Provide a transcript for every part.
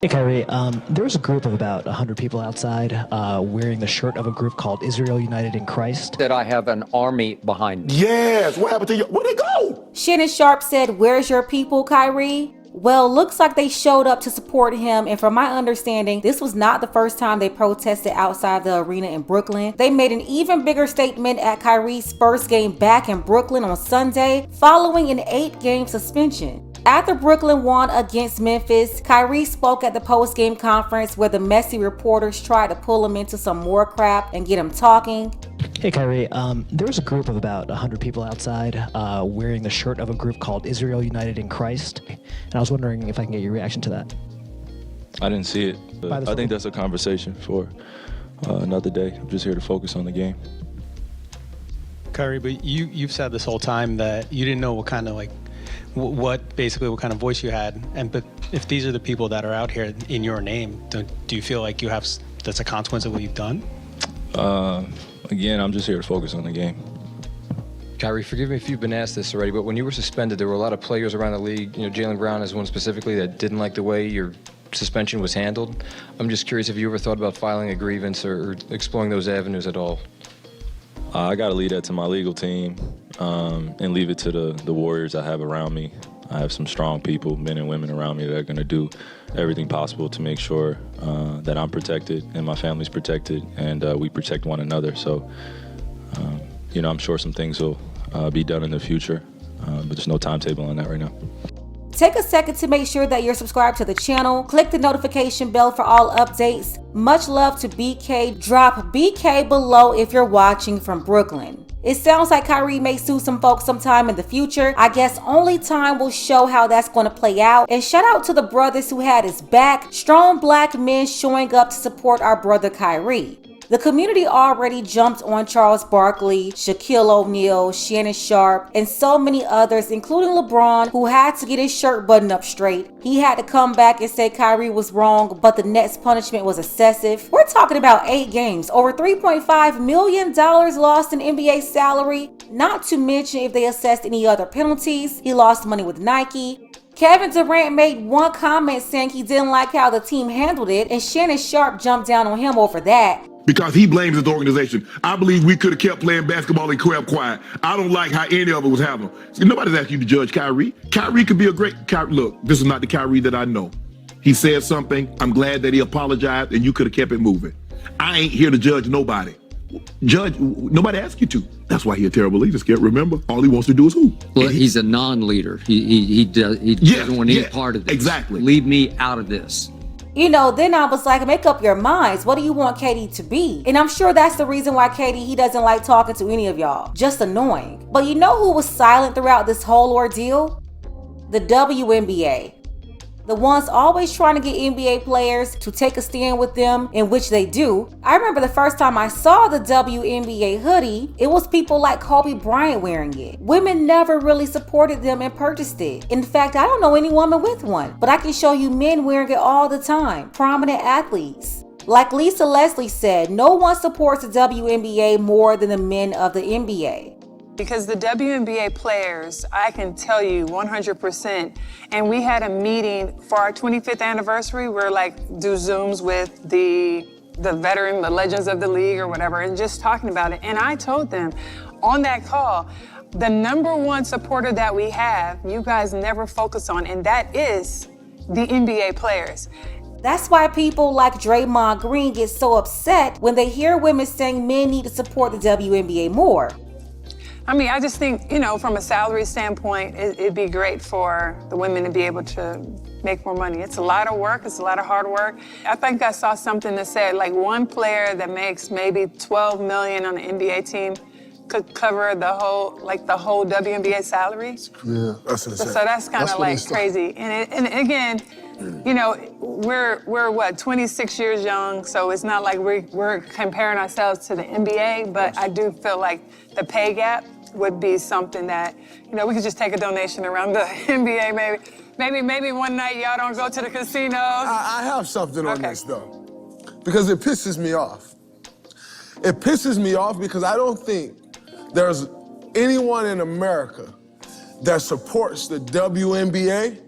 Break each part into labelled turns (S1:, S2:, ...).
S1: Hey Kyrie, there was a group of about 100 people outside wearing the shirt of a group called Israel United in Christ.
S2: That I have an army behind me.
S3: Yes, what happened to you? Where'd they go?
S4: Shannon Sharpe said, "Where's your people, Kyrie?" Well, looks like they showed up to support him, and from my understanding, this was not the first time they protested outside the arena in Brooklyn. They made an even bigger statement at Kyrie's first game back in Brooklyn on Sunday, following an 8-game suspension. After Brooklyn won against Memphis, Kyrie spoke at the post-game conference where the messy reporters tried to pull him into some more crap and get him talking.
S1: Hey Kyrie, there was a group of about 100 people outside wearing the shirt of a group called Israel United in Christ, and I was wondering if I can get your reaction to that.
S5: I didn't see it, but I think that's a conversation for another day. I'm just here to focus on the game.
S6: Kyrie, but you've said this whole time that you didn't know what kind of what kind of voice you had, but if these are the people that are out here in your name, do you feel like that's a consequence of what you've done?
S5: Again, I'm just here to focus on the game.
S7: Kyrie, forgive me if you've been asked this already, but when you were suspended, there were a lot of players around the league, Jalen Brown is one specifically, that didn't like the way your suspension was handled. I'm just curious if you ever thought about filing a grievance or exploring those avenues at all.
S5: I got to leave that to my legal team and leave it to the warriors I have around me. I have some strong people, men and women around me that are going to do everything possible to make sure that I'm protected and my family's protected and we protect one another. So, I'm sure some things will be done in the future, but there's no timetable on that right now.
S4: Take a second to make sure that you're subscribed to the channel. Click the notification bell for all updates. Much love to BK. Drop BK below if you're watching from Brooklyn. It sounds like Kyrie may sue some folks sometime in the future. I guess only time will show how that's going to play out. And shout out to the brothers who had his back. Strong black men showing up to support our brother Kyrie. The community already jumped on Charles Barkley, Shaquille O'Neal, Shannon Sharpe, and so many others, including LeBron, who had to get his shirt buttoned up straight. He had to come back and say Kyrie was wrong, but the Nets' punishment was excessive. We're talking about 8 games, over $3.5 million lost in NBA salary, not to mention if they assessed any other penalties. He lost money with Nike. Kevin Durant made one comment saying he didn't like how the team handled it, and Shannon Sharpe jumped down on him over that.
S3: Because he blames his organization. I believe we could have kept playing basketball and kept quiet. I don't like how any of it was happening. Nobody's asking you to judge Kyrie. Kyrie could be a great Kyrie. Look, this is not the Kyrie that I know. He said something. I'm glad that he apologized, and you could have kept it moving. I ain't here to judge nobody. Nobody asked you to. That's why he's a terrible leader. Skip, remember, all he wants to do is who?
S2: Well, he's a non-leader. He doesn't want any part of this.
S3: Exactly.
S2: Leave me out of this.
S4: Then I was like, make up your minds. What do you want KD to be? And I'm sure that's the reason why KD, he doesn't like talking to any of y'all. Just annoying. But you know who was silent throughout this whole ordeal? The WNBA. The ones always trying to get NBA players to take a stand with them, in which they do. I remember the first time I saw the WNBA hoodie, it was people like Kobe Bryant wearing it. Women never really supported them and purchased it. In fact, I don't know any woman with one, but I can show you men wearing it all the time. Prominent athletes. Like Lisa Leslie said, no one supports the WNBA more than the men of the NBA.
S8: Because the WNBA players, I can tell you 100%, and we had a meeting for our 25th anniversary. We're do Zooms with the veteran, the legends of the league or whatever, and just talking about it. And I told them on that call, the #1 supporter that we have, you guys never focus on, and that is the NBA players.
S4: That's why people like Draymond Green get so upset when they hear women saying men need to support the WNBA more.
S8: I mean, I just think, from a salary standpoint, it'd be great for the women to be able to make more money. It's a lot of work. It's a lot of hard work. I think I saw something that said one player that makes maybe $12 million on the NBA team could cover the whole WNBA salary.
S9: Yeah, that's insane.
S8: So that's kind of crazy. And again, we're what, 26 years young, so it's not like we're comparing ourselves to the NBA, but I do feel like the pay gap would be something that, we could just take a donation around the NBA maybe one night y'all don't go to the casinos.
S9: I have something on this though, because it pisses me off. It pisses me off because I don't think there's anyone in America that supports the WNBA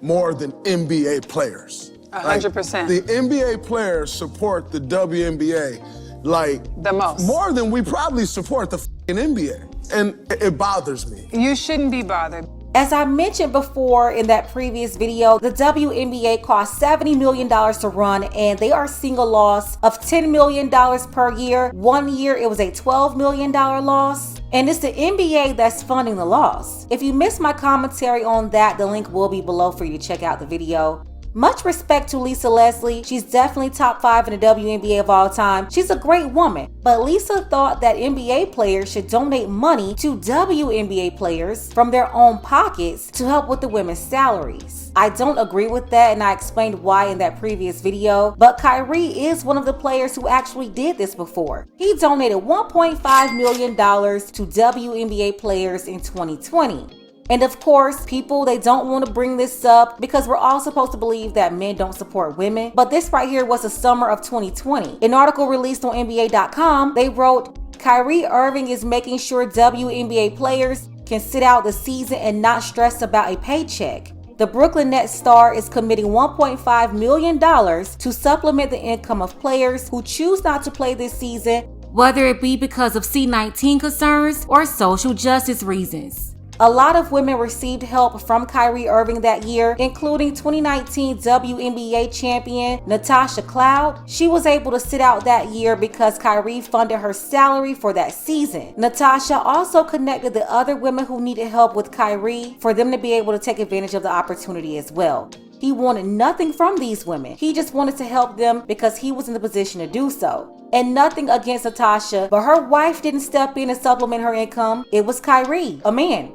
S9: more than NBA players.
S8: 100%.
S9: The NBA players support the WNBA like
S8: The most.
S9: more than we probably support the fucking NBA. And it bothers me.
S8: You shouldn't be bothered.
S4: As I mentioned before in that previous video, the WNBA cost $70 million to run, and they are seeing a loss of $10 million per year. 1 year, it was a $12 million loss. And it's the NBA that's funding the loss. If you missed my commentary on that, the link will be below for you to check out the video. Much respect to Lisa Leslie. She's definitely top 5 in the WNBA of all time. She's a great woman. But Lisa thought that NBA players should donate money to WNBA players from their own pockets to help with the women's salaries. I don't agree with that, and I explained why in that previous video. But Kyrie is one of the players who actually did this before. He donated $1.5 million to WNBA players in 2020. And of course, people, they don't want to bring this up because we're all supposed to believe that men don't support women. But this right here was the summer of 2020. An article released on NBA.com, they wrote, Kyrie Irving is making sure WNBA players can sit out the season and not stress about a paycheck. The Brooklyn Nets star is committing $1.5 million to supplement the income of players who choose not to play this season, whether it be because of C-19 concerns or social justice reasons. A lot of women received help from Kyrie Irving that year, including 2019 WNBA champion Natasha Cloud. She was able to sit out that year because Kyrie funded her salary for that season. Natasha also connected the other women who needed help with Kyrie for them to be able to take advantage of the opportunity as well. He wanted nothing from these women. He just wanted to help them because he was in the position to do so. And nothing against Natasha, but her wife didn't step in and supplement her income. It was Kyrie, a man.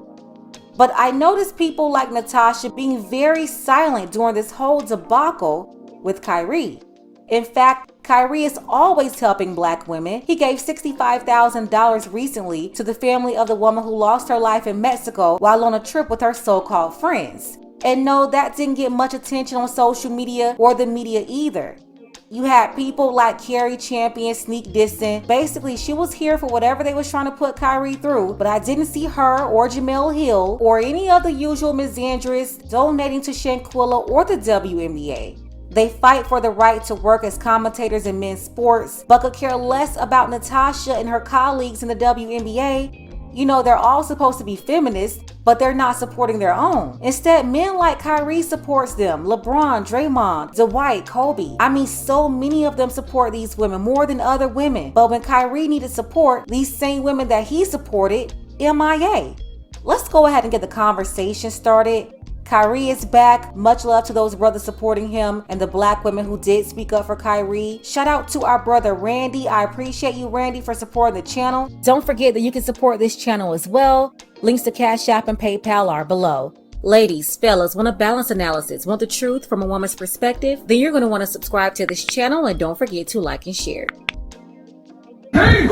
S4: But I noticed people like Natasha being very silent during this whole debacle with Kyrie. In fact, Kyrie is always helping black women. He gave $65,000 recently to the family of the woman who lost her life in Mexico while on a trip with her so-called friends. And no, that didn't get much attention on social media or the media either. You had people like Carrie Champion sneak dissing. Basically, she was here for whatever they was trying to put Kyrie through, but I didn't see her or Jamel Hill or any of the usual misandrists donating to Shanquilla or the WNBA. They fight for the right to work as commentators in men's sports, but could care less about Natasha and her colleagues in the WNBA. You know, they're all supposed to be feminists, but they're not supporting their own. Instead, men like Kyrie supports them. LeBron, Draymond, Dwight, Kobe. I mean, so many of them support these women more than other women. But when Kyrie needed support, these same women that he supported, MIA. Let's go ahead and get the conversation started. Kyrie is back. Much love to those brothers supporting him and the black women who did speak up for Kyrie. Shout out to our brother Randy. I appreciate you, Randy, for supporting the channel. Don't forget that you can support this channel as well. Links to Cash App and PayPal are below. Ladies, fellas, want a balanced analysis, want the truth from a woman's perspective? Then you're going to want to subscribe to this channel and don't forget to like and share.
S3: Hey,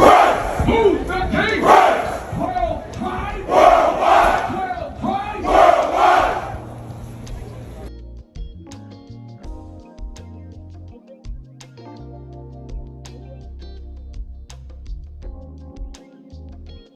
S3: move